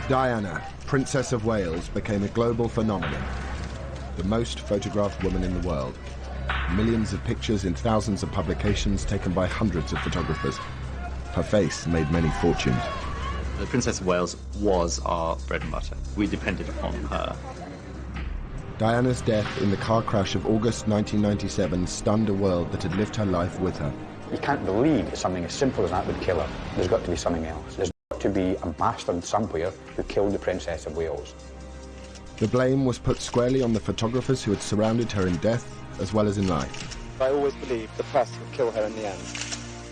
Diana, Princess of Wales, became a global phenomenon. The most photographed woman in the world. Millions of pictures in thousands of publications taken by hundreds of photographers. Her face made many fortunes. The Princess of Wales was our bread and butter. We depended on her. Diana's death in the car crash of August 1997 stunned a world that had lived her life with her. You can't believe that something as simple as that would kill her. There's got to be something else. There's got to be a bastard somewhere who killed the Princess of Wales. The blame was put squarely on the photographers who had surrounded her in death as well as in life. I always believed the press would kill her in the end.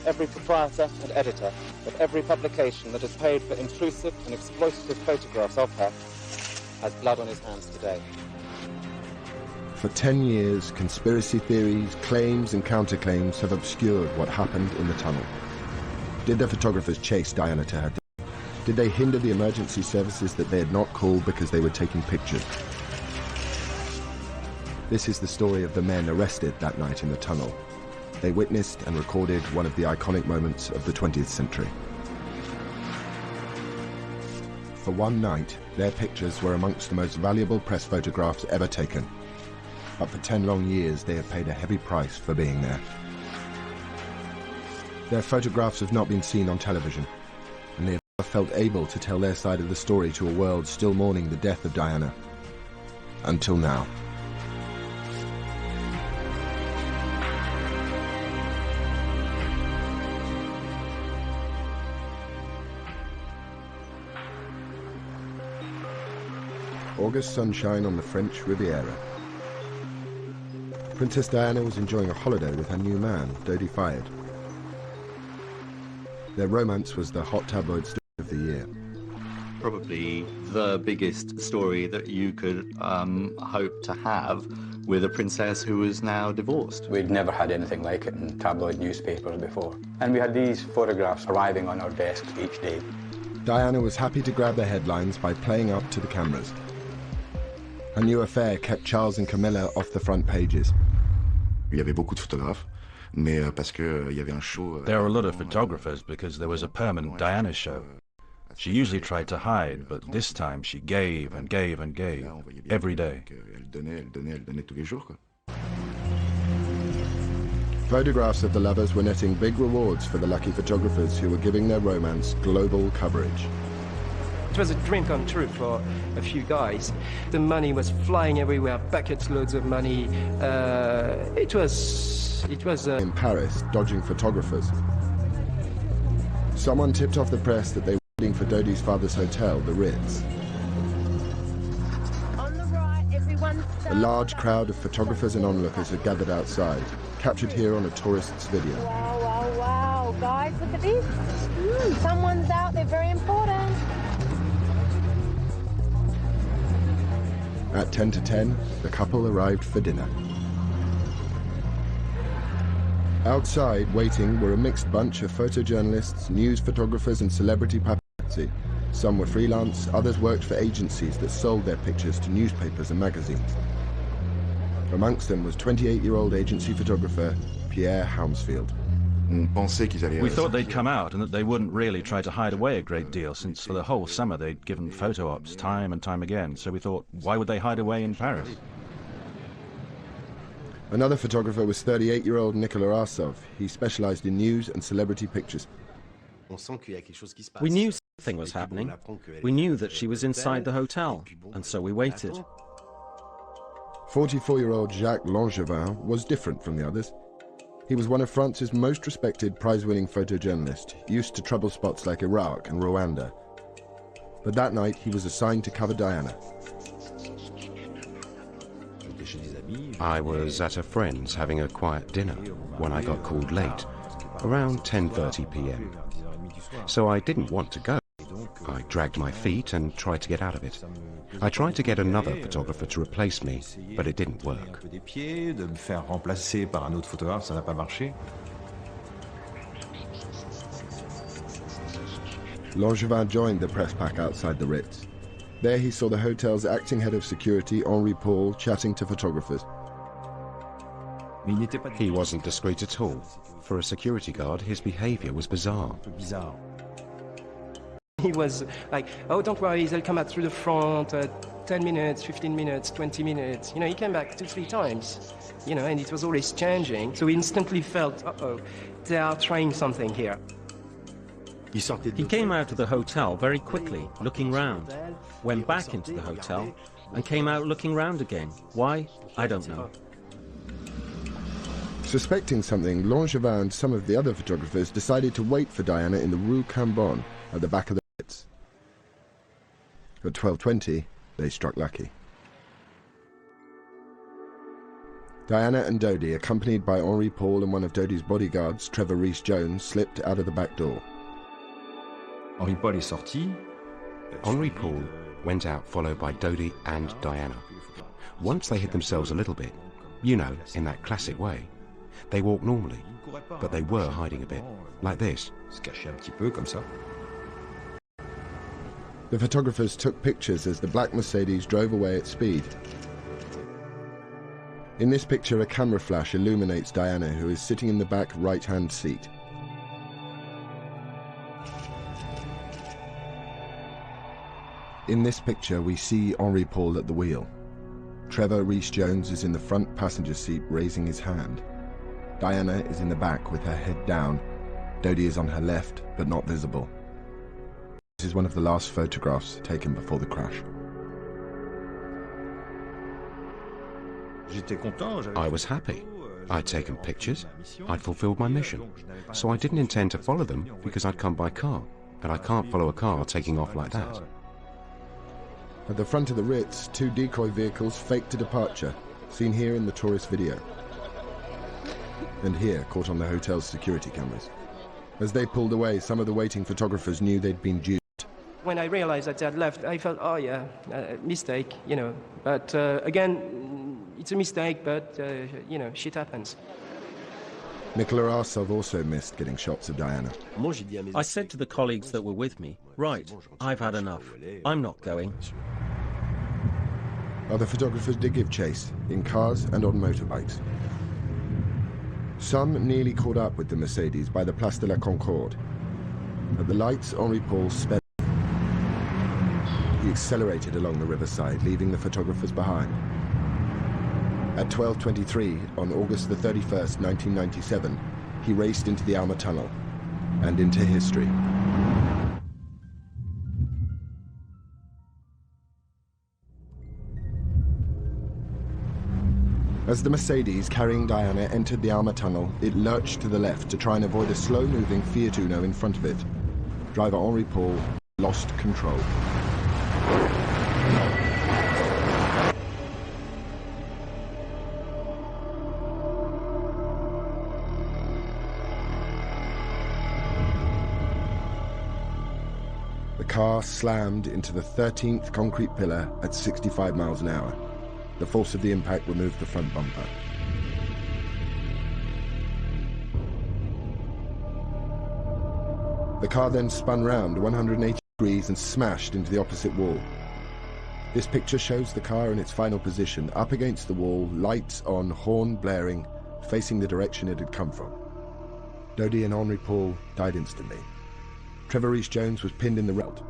Every proprietor and editor of every publication that has paid for intrusive and exploitative photographs of her has blood on his hands today. For 10 years, conspiracy theories, claims and counterclaims have obscured what happened in the tunnel. Did the photographers chase Diana to her death? Did they hinder the emergency services that they had not called because they were taking pictures? This is the story of the men arrested that night in the tunnel. They witnessed and recorded one of the iconic moments of the 20th century. For one night, their pictures were amongst the most valuable press photographs ever taken. But for 10 long years, they have paid a heavy price for being there. Their photographs have not been seen on television, and they have never felt able to tell their side of the story to a world still mourning the death of Diana. Until now. August sunshine on the French Riviera. Princess Diana was enjoying a holiday with her new man, Dodi Fayed. Their romance was the hot tabloid story of the year. Probably the biggest story that you could hope to have with a princess who is now divorced. We'd never had anything like it in tabloid newspapers before. And we had these photographs arriving on our desks each day. Diana was happy to grab the headlines by playing up to the cameras. Her new affair kept Charles and Camilla off the front pages. Il y avait beaucoup de photographes, mais parce que il y avait un show. There were a lot of photographers because there was a permanent Diana show. She usually tried to hide, but this time she gave and gave and gave, every day. Elle donnait tous les jours, quoi. Photographs of the lovers were netting big rewards for the lucky photographers who were giving their romance global coverage. It was a dream come true for a few guys. The money was flying everywhere, buckets loads of money. It was In Paris, dodging photographers. Someone tipped off the press that they were waiting for Dodi's father's hotel, the Ritz. On the right, everyone A large crowd of photographers and onlookers had gathered outside, captured here on a tourist's video. Wow, wow, wow. Guys, look at this. Someone's out there, very important. At 10 to 10, the couple arrived for dinner. Outside, waiting, were a mixed bunch of photojournalists, news photographers and celebrity paparazzi. Some were freelance, others worked for agencies that sold their pictures to newspapers and magazines. Amongst them was 28-year-old agency photographer Pierre Hounsfield. We thought they'd come out and that they wouldn't really try to hide away a great deal, since for the whole summer they'd given photo ops time and time again, so we thought, why would they hide away in Paris? Another photographer was 38-year-old Nicolas Arsov. He specialized in news and celebrity pictures. We knew something was happening. We knew that she was inside the hotel, and so we waited. 44-year-old Jacques Langevin was different from the others. He was one of France's most respected prize-winning photojournalists, used to trouble spots like Iraq and Rwanda. But that night, he was assigned to cover Diana. I was at a friend's having a quiet dinner when I got called late, around 10:30 p.m. So I didn't want to go. I dragged my feet and tried to get out of it. I tried to get another photographer to replace me, but it didn't work. Langevin joined the press pack outside the Ritz. There he saw the hotel's acting head of security, Henri Paul, chatting to photographers. He wasn't discreet at all. For a security guard, his behavior was bizarre. he was like, oh, don't worry, they'll come out through the front, 10 minutes, 15 minutes, 20 minutes. You know, he came back 2-3 times, you know, and it was always changing. So we instantly felt, uh-oh, they are trying something here. He came out of the hotel very quickly, looking round, went back into the hotel, and came out looking round again. Why? I don't know. Suspecting something, Langevin and some of the other photographers decided to wait for Diana in the Rue Cambon at the back of the Ritz. At 12:20, they struck lucky. Diana and Dodi, accompanied by Henri Paul and one of Dodi's bodyguards, Trevor Rees-Jones, slipped out of the back door. Henri Paul went out followed by Dodi and Diana. Once they hid themselves a little bit, you know, in that classic way, they walked normally, but they were hiding a bit, like this. The photographers took pictures as the black Mercedes drove away at speed. In this picture, a camera flash illuminates Diana, who is sitting in the back right-hand seat. In this picture, we see Henri Paul at the wheel. Trevor Rees-Jones is in the front passenger seat, raising his hand. Diana is in the back with her head down. Dodi is on her left, but not visible. This is one of the last photographs taken before the crash. I was happy. I'd taken pictures. I'd fulfilled my mission. So I didn't intend to follow them because I'd come by car, and I can't follow a car taking off like that. At the front of the Ritz, 2 decoy vehicles faked a departure, seen here in the tourist video. And here, caught on the hotel's security cameras. As they pulled away, some of the waiting photographers knew they'd been duped. When I realized that they had left, I felt, oh yeah, mistake, you know. But again, it's a mistake, but, you know, shit happens. Nicola Arsov also missed getting shots of Diana. I said to the colleagues that were with me, right, I've had enough. I'm not going. Other photographers did give chase, in cars and on motorbikes. Some nearly caught up with the Mercedes by the Place de la Concorde. At the lights, Henri Paul sped. He accelerated along the riverside, leaving the photographers behind. At 12:23, on August the 31st, 1997, he raced into the Alma Tunnel and into history. As the Mercedes carrying Diana entered the Alma Tunnel, it lurched to the left to try and avoid a slow-moving Fiat Uno in front of it. Driver Henri Paul lost control. The car slammed into the 13th concrete pillar at 65 miles an hour. The force of the impact removed the front bumper. The car then spun round 180 degrees and smashed into the opposite wall. This picture shows the car in its final position, up against the wall, lights on, horn blaring, facing the direction it had come from. Dodi and Henri Paul died instantly. Trevor Rees-Jones was pinned in the road.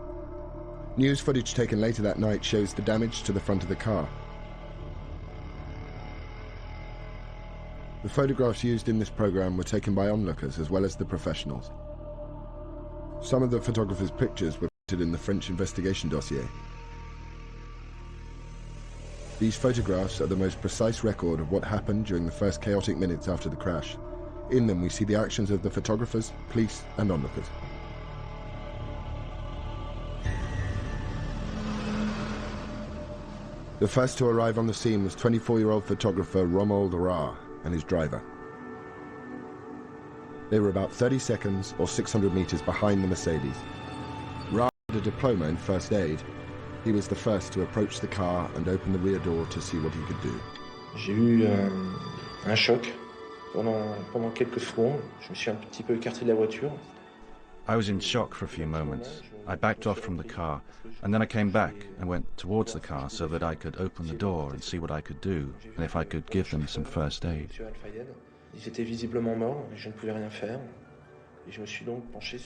News footage taken later that night shows the damage to the front of the car. The photographs used in this program were taken by onlookers as well as the professionals. Some of the photographers' pictures were printed in the French investigation dossier. These photographs are the most precise record of what happened during the first chaotic minutes after the crash. In them we see the actions of the photographers, police and onlookers. The first to arrive on the scene was 24-year-old photographer Romuald Ra and his driver. They were about 30 seconds or 600 meters behind the Mercedes. Ra had a diploma in first aid. He was the first to approach the car and open the rear door to see what he could do. J'ai eu un choc pendant quelques secondes. Je me suis un petit peu écarté de la voiture. I was in shock for a few moments. I backed off from the car, and then I came back and went towards the car so that I could open the door and see what I could do, and if I could give them some first aid.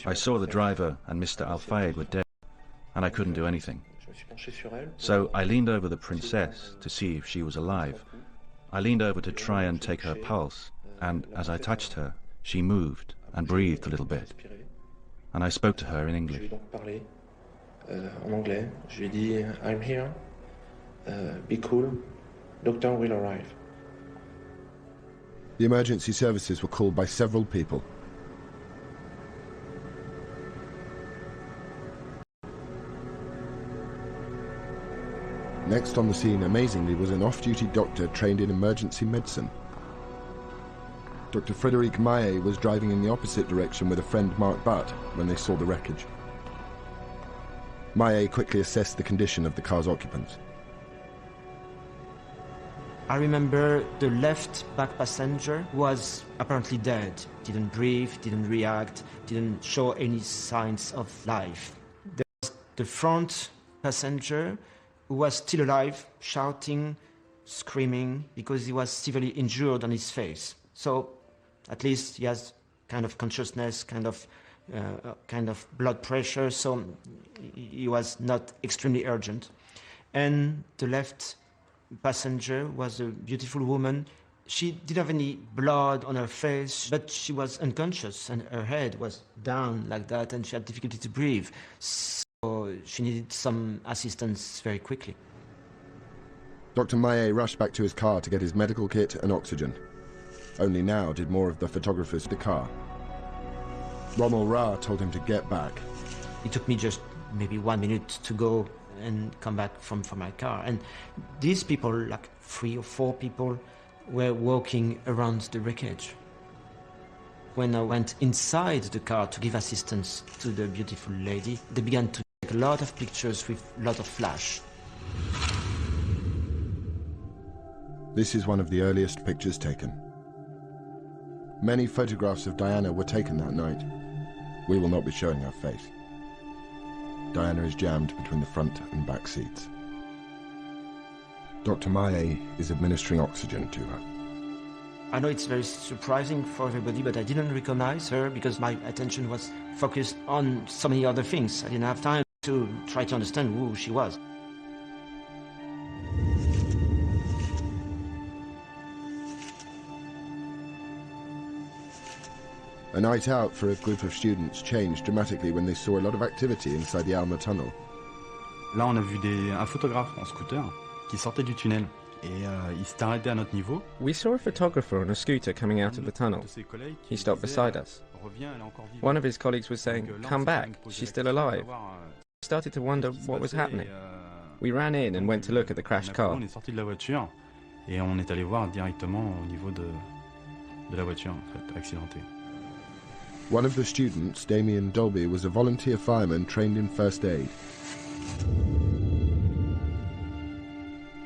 I saw the driver and Mr. Al-Fayed were dead, and I couldn't do anything. So I leaned over the princess to see if she was alive. I leaned over to try and take her pulse, and as I touched her, she moved and breathed a little bit. And I spoke to her in English. En anglais, je lui ai dit, I'm here, be cool, doctor will arrive. The emergency services were called by several people. Next on the scene, amazingly, was an off-duty doctor trained in emergency medicine. Dr. Frédéric Maillet was driving in the opposite direction with a friend, Marc Butt, when they saw the wreckage. Maillet quickly assessed the condition of the car's occupants. I remember the left back passenger was apparently dead. Didn't breathe, didn't react, didn't show any signs of life. There was the front passenger who was still alive, shouting, screaming, because he was severely injured on his face. So at least he has kind of consciousness, kind of blood pressure, so he was not extremely urgent. And the left passenger was a beautiful woman. She didn't have any blood on her face, but she was unconscious and her head was down like that and she had difficulty to breathe. So she needed some assistance very quickly. Dr. Maillet rushed back to his car to get his medical kit and oxygen. Only now did more of the photographers the car. Rommel Ra told him to get back. It took me just maybe 1 minute to go and come back from my car. And these people, like 3 or 4 people, were walking around the wreckage. When I went inside the car to give assistance to the beautiful lady, they began to take a lot of pictures with a lot of flash. This is one of the earliest pictures taken. Many photographs of Diana were taken that night. We will not be showing her face. Diana is jammed between the front and back seats. Dr. Maillet is administering oxygen to her. I know it's very surprising for everybody, but I didn't recognize her because my attention was focused on so many other things. I didn't have time to try to understand who she was. A night out for a group of students changed dramatically when they saw a lot of activity inside the Alma tunnel. Là, on a vu un photographe en scooter qui sortait du tunnel et il s'est arrêté à notre niveau. We saw a photographer on a scooter coming out of the tunnel. He stopped beside us. One of his colleagues was saying, "Come back, she's still alive." We started to wonder what was happening. We ran in and went to look at the crashed car. On est sorti de la voiture et on est allé voir directement au niveau de la voiture en fait, accidentée. One of the students, Damien Dolby, was a volunteer fireman trained in first aid.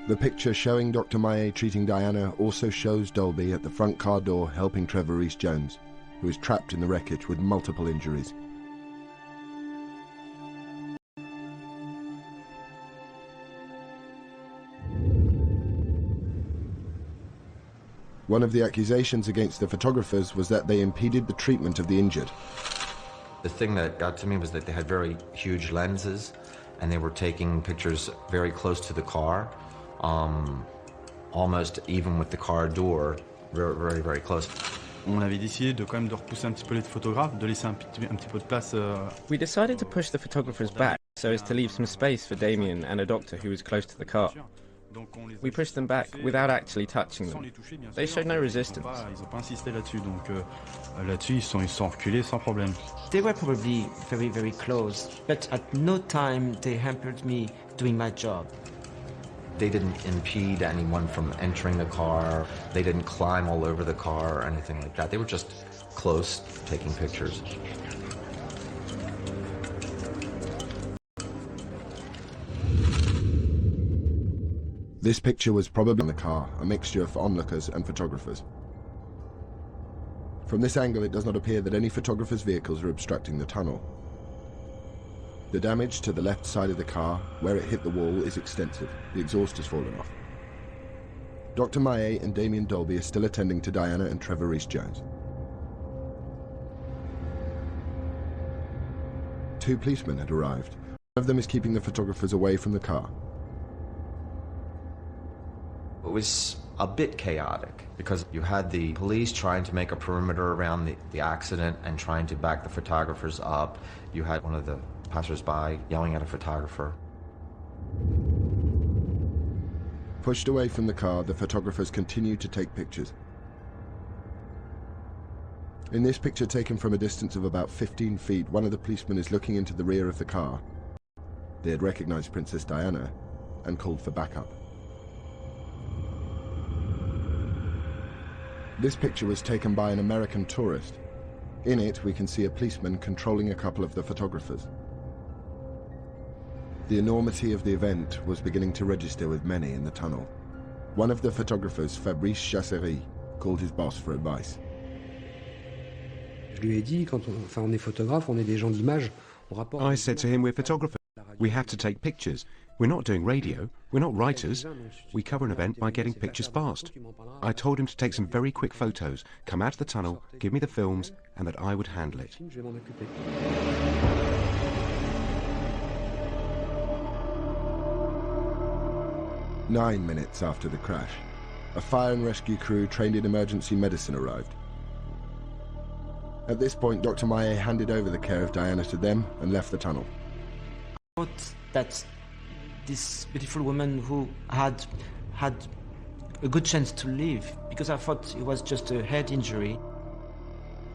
The picture showing Dr. Maillet treating Diana also shows Dolby at the front car door helping Trevor Rees-Jones, who is trapped in the wreckage with multiple injuries. One of the accusations against the photographers was that they impeded the treatment of the injured. The thing that got to me was that they had very huge lenses and they were taking pictures very close to the car, almost even with the car door, very, very, very close. On avait décidé de quand même de repousser un petit peu les photographes, de laisser un petit peu de place. We decided to push the photographers back so as to leave some space for Damien and a doctor who was close to the car. We pushed them back without actually touching them. They showed no resistance. Ils n'ont pas insisté là-dessus, donc là-dessus ils sont reculés sans problème. They were probably very, very close, but at no time they hampered me doing my job. They didn't impede anyone from entering the car. They didn't climb all over the car or anything like that. They were just close, taking pictures. This picture was probably in the car, a mixture for onlookers and photographers. From this angle, it does not appear that any photographers' vehicles are obstructing the tunnel. The damage to the left side of the car, where it hit the wall, is extensive. The exhaust has fallen off. Dr. Maillet and Damien Dolby are still attending to Diana and Trevor Rees-Jones. 2 policemen had arrived. One of them is keeping the photographers away from the car. It was a bit chaotic because you had the police trying to make a perimeter around the accident and trying to back the photographers up. You had one of the passers-by yelling at a photographer. Pushed away from the car, the photographers continued to take pictures. In this picture taken from a distance of about 15 feet, one of the policemen is looking into the rear of the car. They had recognized Princess Diana and called for backup. This picture was taken by an American tourist. In it, we can see a policeman controlling a couple of the photographers. The enormity of the event was beginning to register with many in the tunnel. One of the photographers, Fabrice Chasserie, called his boss for advice. I said to him, we're photographers. We have to take pictures. We're not doing radio. We're not writers. We cover an event by getting pictures fast. I told him to take some very quick photos, come out of the tunnel, give me the films, and that I would handle it. Nine minutes after the crash, a fire and rescue crew trained in emergency medicine arrived. At this point, Dr. Maillet handed over the care of Diana to them and left the tunnel. I thought that this beautiful woman who had a good chance to live, because I thought it was just a head injury.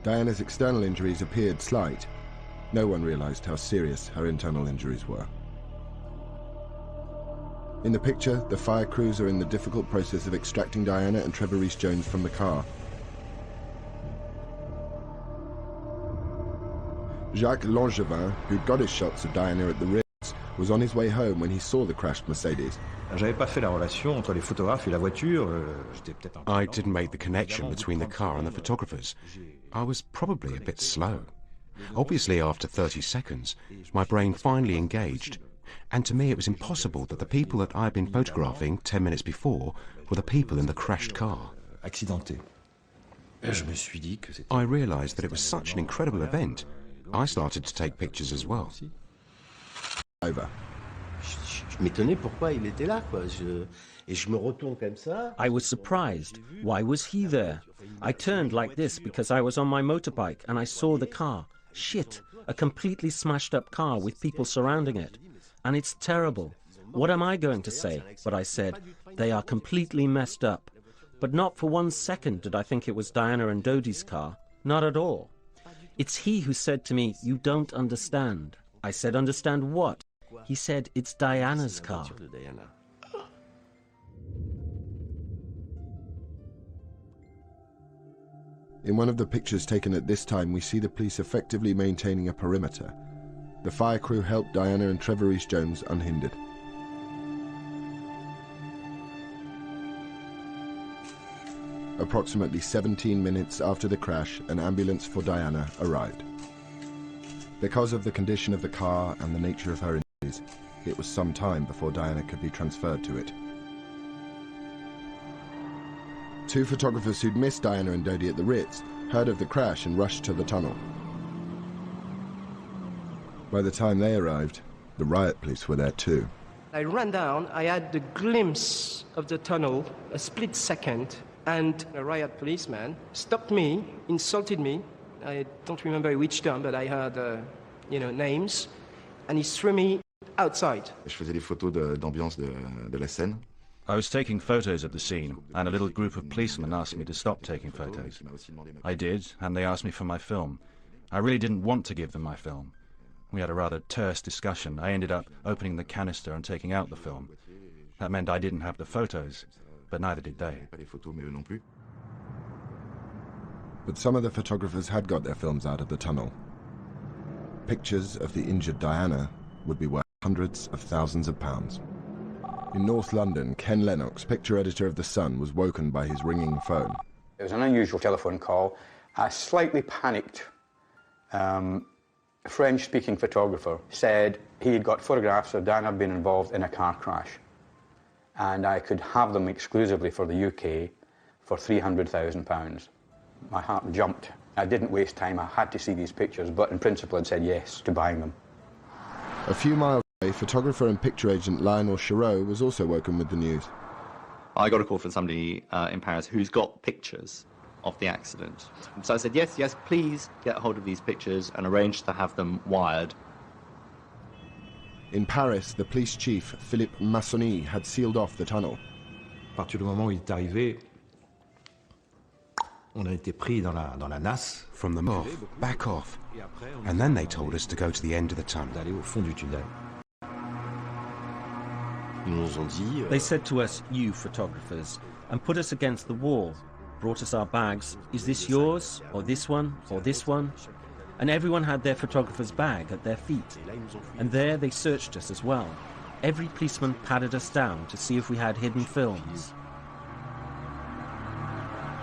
Diana's external injuries appeared slight. No one realized how serious her internal injuries were. In the picture, the fire crews are in the difficult process of extracting Diana and Trevor Rees-Jones from the car. Jacques Langevin, who'd got his shots of Diana at the Ritz, was on his way home when he saw the crashed Mercedes. I didn't make the connection between the car and the photographers. I was probably a bit slow. Obviously, after 30 seconds, my brain finally engaged, and to me it was impossible that the people that I'd been photographing 10 minutes before were the people in the crashed car. I realized that it was such an incredible event. I started to take pictures as well. Over. I was surprised. Why was he there? I turned like this because I was on my motorbike and I saw the car. Shit, a completely smashed up car with people surrounding it. And it's terrible. What am I going to say? But I said, they are completely messed up. But not for 1 second did I think it was Diana and Dodi's car. Not at all. It's he who said to me, you don't understand. I said, understand what? He said, it's Diana's car. In one of the pictures taken at this time, we see the police effectively maintaining a perimeter. The fire crew helped Diana and Trevor Rees-Jones unhindered. Approximately 17 minutes after the crash, an ambulance for Diana arrived. Because of the condition of the car and the nature of her injuries, it was some time before Diana could be transferred to it. Two photographers who'd missed Diana and Dodi at the Ritz heard of the crash and rushed to the tunnel. By the time they arrived, the riot police were there too. I ran down, I had the glimpse of the tunnel, a split second, and a riot policeman stopped me, insulted me. I don't remember which term, but I heard, names, and he threw me outside. Je faisais des photos d'ambiance de la scène. I was taking photos of the scene, and a little group of policemen asked me to stop taking photos. I did, and they asked me for my film. I really didn't want to give them my film. We had a rather terse discussion. I ended up opening the canister and taking out the film. That meant I didn't have the photos, but neither did they. But some of the photographers had got their films out of the tunnel. Pictures of the injured Diana would be worth hundreds of thousands of pounds. In North London, Ken Lennox, picture editor of The Sun, was woken by his ringing phone. It was an unusual telephone call. A slightly panicked French-speaking photographer said he had got photographs of Diana being involved in a car crash, and I could have them exclusively for the UK for £300,000. My heart jumped. I didn't waste time. I had to see these pictures, but in principle I'd said yes to buying them. A few miles Photographer and picture agent Lionel Chiraud was also woken with the news. I got a call from somebody in Paris who's got pictures of the accident. So I said, yes, please get hold of these pictures and arrange to have them wired. In Paris, the police chief, Philippe Massony, had sealed off the tunnel. À partir du moment où il est arrivé, on a été pris dans la nasse. From the off, back off. And then they told us to go to the end of the tunnel. D'aller au fond du tunnel. They said to us, you photographers, and put us against the wall, brought us our bags. Is this yours, or this one, or this one? And everyone had their photographer's bag at their feet. And there they searched us as well. Every policeman patted us down to see if we had hidden films.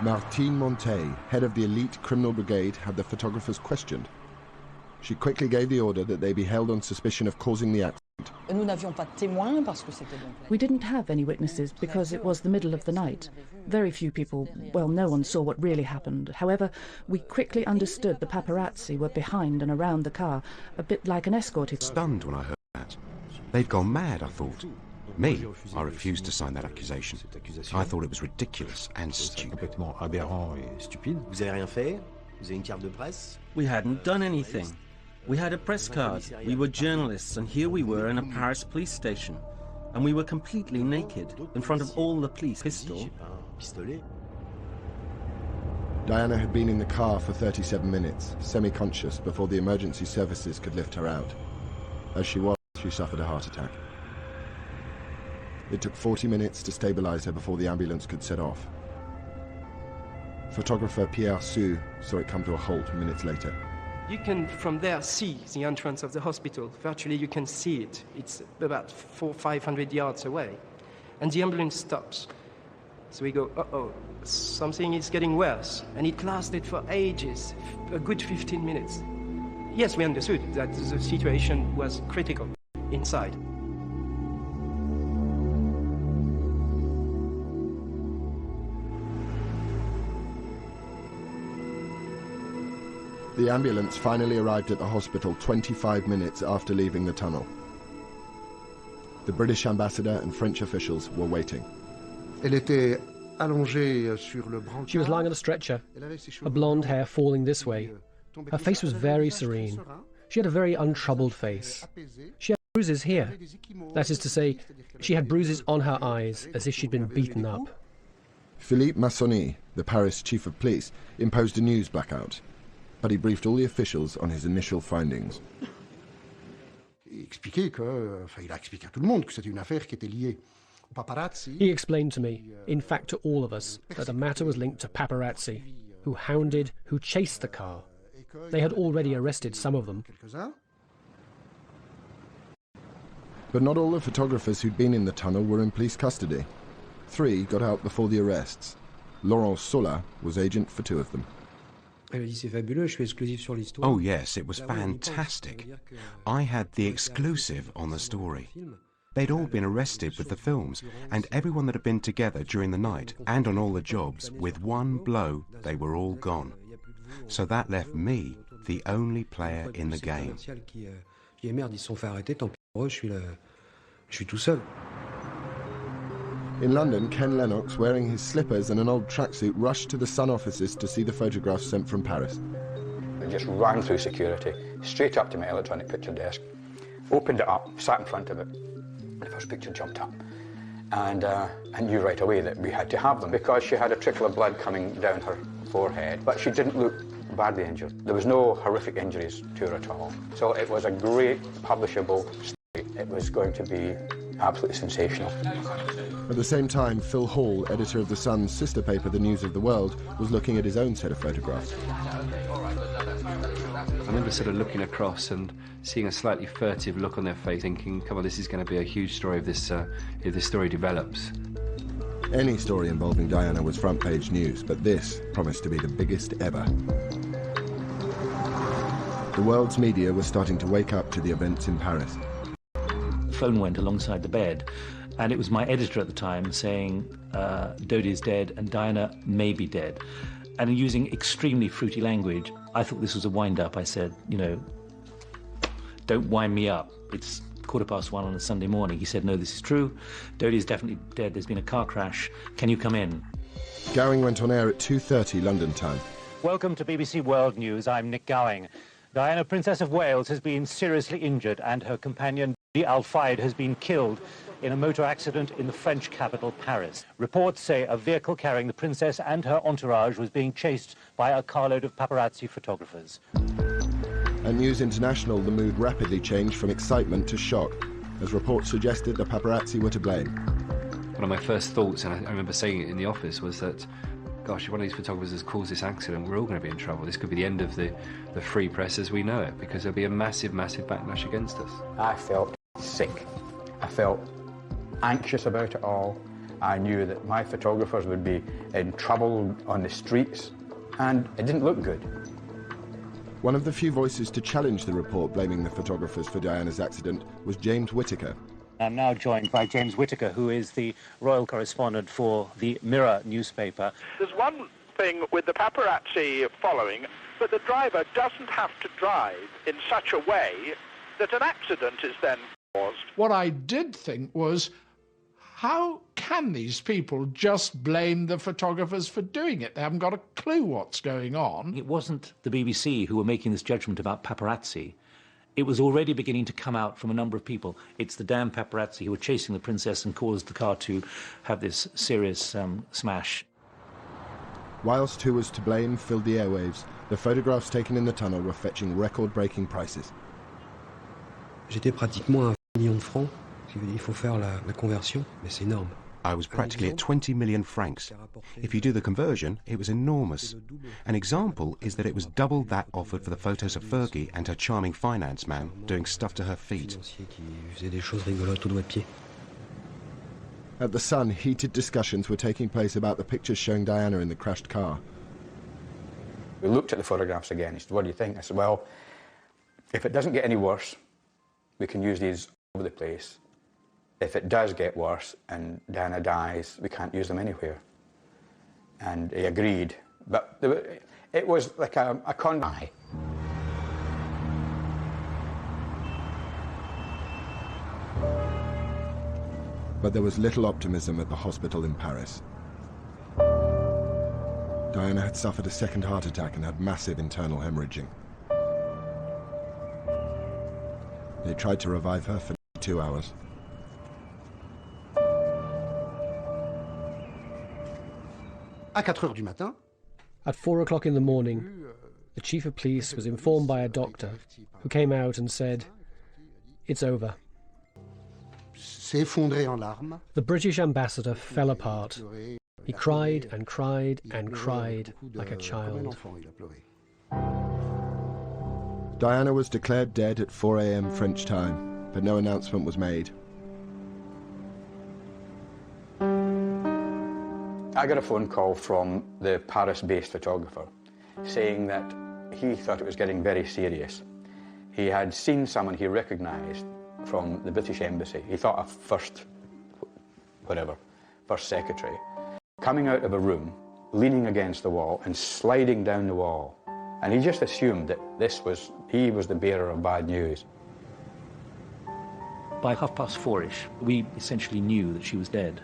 Martine Montet, head of the elite criminal brigade, had the photographers questioned. She quickly gave the order that they be held on suspicion of causing the accident. We didn't have any witnesses because it was the middle of the night. Very few people, well, no one saw what really happened. However, we quickly understood the paparazzi were behind and around the car, a bit like an escort. Stunned when I heard that. They'd gone mad, I thought. Me, I refused to sign that accusation. I thought it was ridiculous and stupid. We hadn't done anything. We had a press card. We were journalists, and here we were in a Paris police station. And we were completely naked, in front of all the police. Pistol. Diana had been in the car for 37 minutes, semi-conscious, before the emergency services could lift her out. As she was, she suffered a heart attack. It took 40 minutes to stabilize her before the ambulance could set off. Photographer Pierre Sue saw it come to a halt minutes later. You can, from there, see the entrance of the hospital. Virtually, you can see it. It's about 400-500 yards away. And the ambulance stops. So we go, uh-oh, something is getting worse. And it lasted for ages, a good 15 minutes. Yes, we understood that the situation was critical inside. The ambulance finally arrived at the hospital 25 minutes after leaving the tunnel. The British ambassador and French officials were waiting. She was lying on a stretcher, her blonde hair falling this way. Her face was very serene. She had a very untroubled face. She had bruises here. That is to say, she had bruises on her eyes, as if she'd been beaten up. Philippe Massony, the Paris chief of police, imposed a news blackout. But he briefed all the officials on his initial findings. He explained to me, in fact to all of us, that the matter was linked to paparazzi, who hounded, who chased the car. They had already arrested some of them. But not all the photographers who'd been in the tunnel were in police custody. 3 got out before the arrests. Laurent Sola was agent for 2 of them. Oh yes, it was fantastic. I had the exclusive on the story. They'd all been arrested with the films, and everyone that had been together during the night and on all the jobs, with one blow, they were all gone. So that left me the only player in the game. In London, Ken Lennox, wearing his slippers and an old tracksuit, rushed to the Sun offices to see the photographs sent from Paris. I just ran through security, straight up to my electronic picture desk, opened it up, sat in front of it. The first picture jumped up. And I knew right away that we had to have them because she had a trickle of blood coming down her forehead, but she didn't look badly injured. There was no horrific injuries to her at all. So it was a great publishable story. It was going to be absolutely sensational. At the same time, Phil Hall, editor of The Sun's sister paper, The News of the World, was looking at his own set of photographs. I remember sort of looking across and seeing a slightly furtive look on their face, thinking, come on, this is going to be a huge story if this story develops. Any story involving Diana was front-page news, but this promised to be the biggest ever. The world's media was starting to wake up to the events in Paris. The phone went alongside the bed, and it was my editor at the time saying, Dodie's dead and Diana may be dead. And using extremely fruity language, I thought this was a wind-up. I said, you know, don't wind me up. It's 1:15 on a Sunday morning. He said, no, this is true. Dodi is definitely dead. There's been a car crash. Can you come in? Gowing went on air at 2:30 London time. Welcome to BBC World News. I'm Nick Gowing. Diana, Princess of Wales, has been seriously injured and her companion, Dodi Al-Fayed, has been killed in a motor accident in the French capital, Paris. Reports say a vehicle carrying the princess and her entourage was being chased by a carload of paparazzi photographers. At News International, the mood rapidly changed from excitement to shock, as reports suggested the paparazzi were to blame. One of my first thoughts, and I remember saying it in the office, was that, gosh, if one of these photographers has caused this accident, we're all going to be in trouble. This could be the end of the free press as we know it, because there'll be a massive, massive backlash against us. I felt sick. I felt anxious about it all. I knew that my photographers would be in trouble on the streets, and it didn't look good. One of the few voices to challenge the report blaming the photographers for Diana's accident was James Whittaker. I'm now joined by James Whittaker, who is the royal correspondent for the Mirror newspaper. There's one thing with the paparazzi following, but the driver doesn't have to drive in such a way that an accident is then caused. What I did think was, how can these people just blame the photographers for doing it? They haven't got a clue what's going on. It wasn't the BBC who were making this judgment about paparazzi. It was already beginning to come out from a number of people. It's the damn paparazzi who were chasing the princess and caused the car to have this serious smash. Whilst who was to blame filled the airwaves, the photographs taken in the tunnel were fetching record-breaking prices. J'étais pratiquement à 1 million de francs. Il faut faire la conversion, mais c'est énorme. I was practically at 20 million francs. If you do the conversion, it was enormous. An example is that it was double that offered for the photos of Fergie and her charming finance man doing stuff to her feet. At The Sun, heated discussions were taking place about the pictures showing Diana in the crashed car. We looked at the photographs again. He said, what do you think? I said, well, if it doesn't get any worse, we can use these all over the place. If it does get worse and Diana dies, we can't use them anywhere. And he agreed. But it was like a convoy. But there was little optimism at the hospital in Paris. Diana had suffered a second heart attack and had massive internal hemorrhaging. They tried to revive her for 2 hours. At 4 o'clock in the morning, the chief of police was informed by a doctor who came out and said, "It's over." The British ambassador fell apart. He cried and cried and cried like a child. Diana was declared dead at 4 a.m. French time, but no announcement was made. I got a phone call from the Paris-based photographer saying that he thought it was getting very serious. He had seen someone he recognised from the British Embassy. He thought a first secretary, coming out of a room, leaning against the wall and sliding down the wall. And he just assumed that he was the bearer of bad news. By 4:30-ish, we essentially knew that she was dead.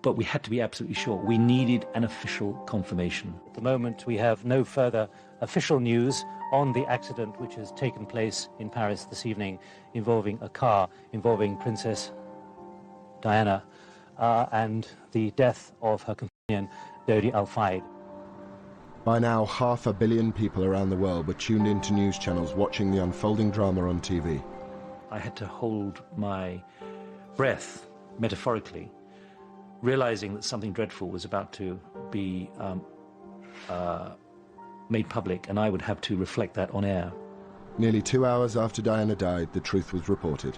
But we had to be absolutely sure. We needed an official confirmation. At the moment, we have no further official news on the accident which has taken place in Paris this evening involving a car, involving Princess Diana, and the death of her companion, Dodi Al-Fayed. By now, 500 million people around the world were tuned into news channels watching the unfolding drama on TV. I had to hold my breath, metaphorically, realizing that something dreadful was about to be made public, and I would have to reflect that on air. Nearly 2 hours after Diana died, the truth was reported.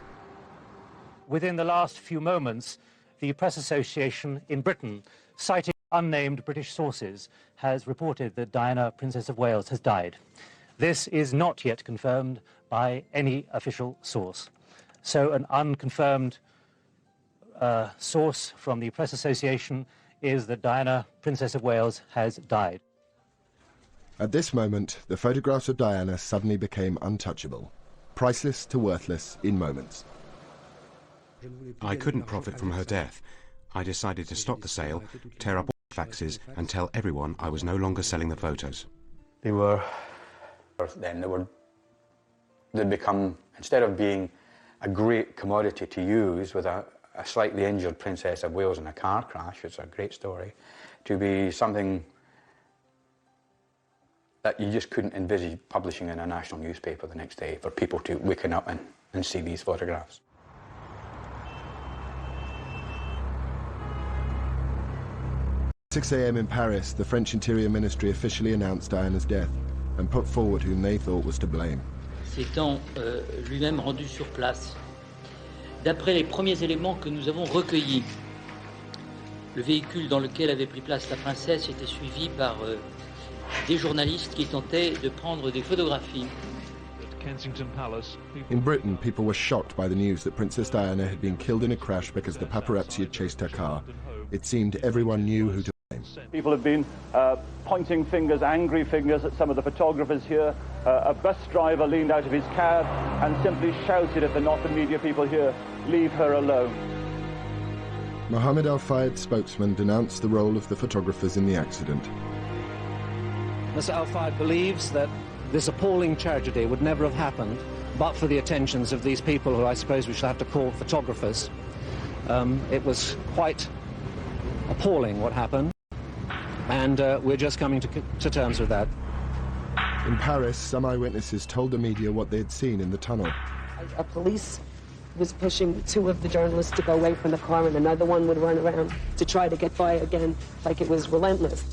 Within the last few moments, the Press Association in Britain, citing unnamed British sources, has reported that Diana, Princess of Wales, has died. This is not yet confirmed by any official source. So an unconfirmed source from the Press Association is that Diana, Princess of Wales, has died. At this moment, the photographs of Diana suddenly became untouchable, priceless to worthless in moments. I couldn't profit from her death. I decided to stop the sale, tear up all the faxes, and tell everyone I was no longer selling the photos. They'd become, instead of being a great commodity to use with a slightly injured Princess of Wales in a car crash, it's a great story, to be something that you just couldn't envisage publishing in a national newspaper the next day for people to waken up and see these photographs. 6 a.m. in Paris, the French Interior Ministry officially announced Diana's death and put forward whom they thought was to blame. S'étant lui-même rendu sur place, d'après les premiers éléments que nous avons recueillis, le véhicule dans lequel avait pris place la princesse était suivi par des journalistes qui tentaient de prendre des photographies. In Britain, people were shocked by the news that Princess Diana had been killed in a crash because the paparazzi had chased her car. It seemed everyone knew who to blame. People have been pointing fingers, angry fingers, at some of the photographers here. A bus driver leaned out of his cab and simply shouted at the not the media people here, "Leave her alone." Mohammed Al-Fayed's spokesman denounced the role of the photographers in the accident. Mr. Al-Fayed believes that this appalling tragedy would never have happened but for the attentions of these people who I suppose we shall have to call photographers. It was quite appalling what happened, and we're just coming to terms with that. In Paris, some eyewitnesses told the media what they had seen in the tunnel. A police was pushing two of the journalists to go away from the car, and another one would run around to try to get by again, like it was relentless.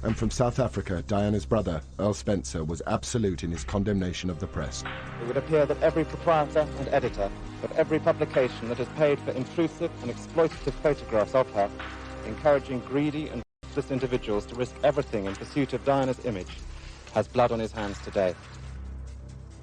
And from South Africa, Diana's brother, Earl Spencer, was absolute in his condemnation of the press. It would appear that every proprietor and editor of every publication that has paid for intrusive and exploitative photographs of her, encouraging greedy and ruthless individuals to risk everything in pursuit of Diana's image, has blood on his hands today.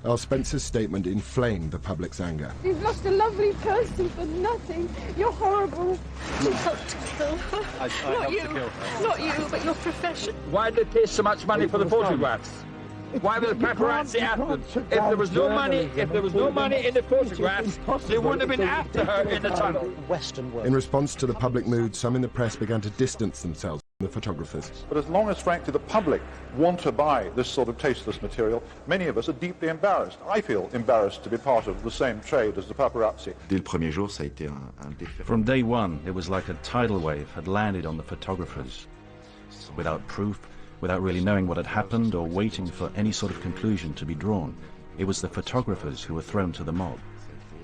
Earl Spencer's statement inflamed the public's anger. You've lost a lovely person for nothing. You're horrible. You helped to kill her. I helped to kill her. Not you, but your profession. Why did they pay so much money for the photographs? Why were the paparazzi after them? If there was no money in the photographs, they wouldn't have been after her in the tunnel. Western world. In response to the public mood, some in the press began to distance themselves from the photographers. But as long as, frankly, the public want to buy this sort of tasteless material, many of us are deeply embarrassed. I feel embarrassed to be part of the same trade as the paparazzi. Dès le premier jour, ça a été un défi. From day one, it was like a tidal wave had landed on the photographers. Without proof, without really knowing what had happened or waiting for any sort of conclusion to be drawn, it was the photographers who were thrown to the mob.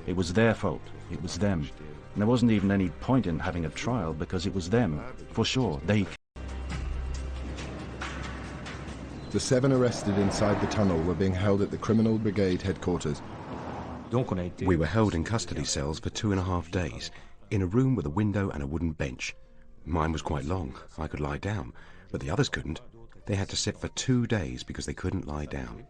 It was their fault. It was them. And there wasn't even any point in having a trial because it was them. For sure, they... The 7 arrested inside the tunnel were being held at the Criminal Brigade headquarters. We were held in custody cells for 2.5 days, in a room with a window and a wooden bench. Mine was quite long. I could lie down, but the others couldn't. They had to sit for 2 days because they couldn't lie down.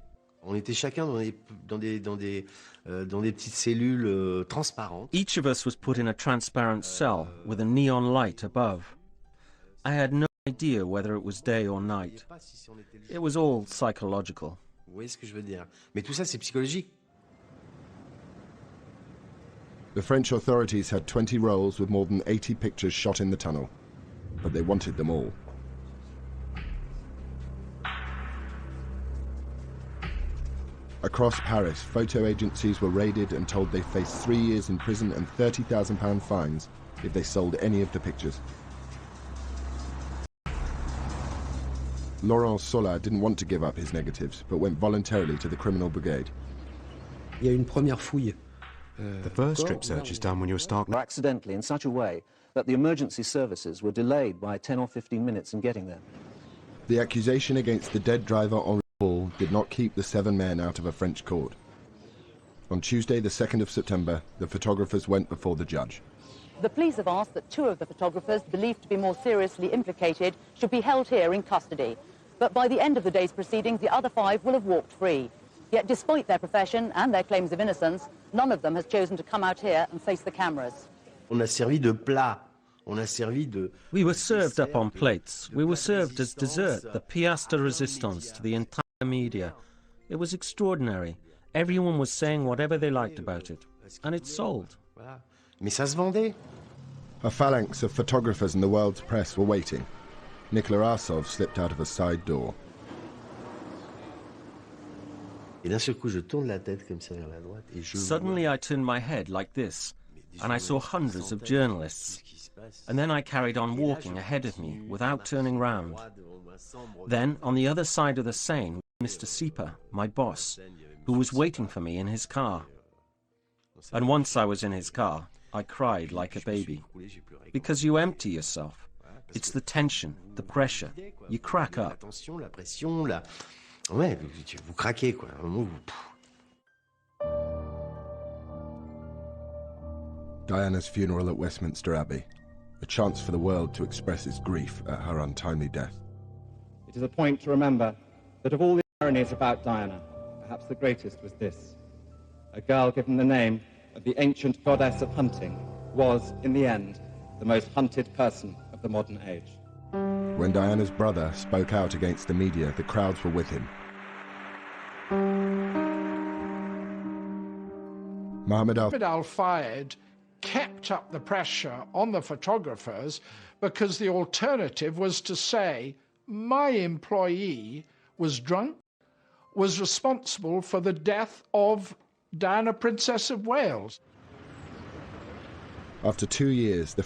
Each of us was put in a transparent cell with a neon light above. I had no idea whether it was day or night. It was all psychological. The French authorities had 20 rolls with more than 80 pictures shot in the tunnel, but they wanted them all. Across Paris, photo agencies were raided and told they faced 3 years in prison and £30,000 fines if they sold any of the pictures. Laurent Sola didn't want to give up his negatives, but went voluntarily to the Criminal Brigade. Il y a une première fouille. The first strip search is done when you're stark naked. Accidentally in such a way that the emergency services were delayed by 10 or 15 minutes in getting there. The accusation against the dead driver Henri Paul did not keep the 7 men out of a French court. On Tuesday, the 2nd of September, the photographers went before the judge. The police have asked that 2 of the photographers believed to be more seriously implicated should be held here in custody. But by the end of the day's proceedings, the other 5 will have walked free. Yet despite their profession and their claims of innocence, none of them has chosen to come out here and face the cameras. We were served up on plates. We were served as dessert, the pièce de résistance to the entire media. It was extraordinary. Everyone was saying whatever they liked about it. And it sold. Mais ça se vendait. A phalanx of photographers and the world's press were waiting. Nikola Arsov slipped out of a side door. Suddenly I turned my head like this, and I saw hundreds of journalists. And then I carried on walking ahead of me without turning round. Then, on the other side of the Seine, Mr. Sieper, my boss, who was waiting for me in his car. And once I was in his car, I cried like a baby. Because you empty yourself. It's the tension, the pressure. You crack up. Ouais, vous craquez, quoi. Diana's funeral at Westminster Abbey. A chance for the world to express its grief at her untimely death. It is a point to remember that of all the ironies about Diana, perhaps the greatest was this. A girl given the name of the ancient goddess of hunting was, in the end, the most hunted person of the modern age. When Diana's brother spoke out against the media, the crowds were with him. Mohammed al-Fayed kept up the pressure on the photographers because the alternative was to say, my employee was drunk, was responsible for the death of Diana, Princess of Wales. After 2 years, the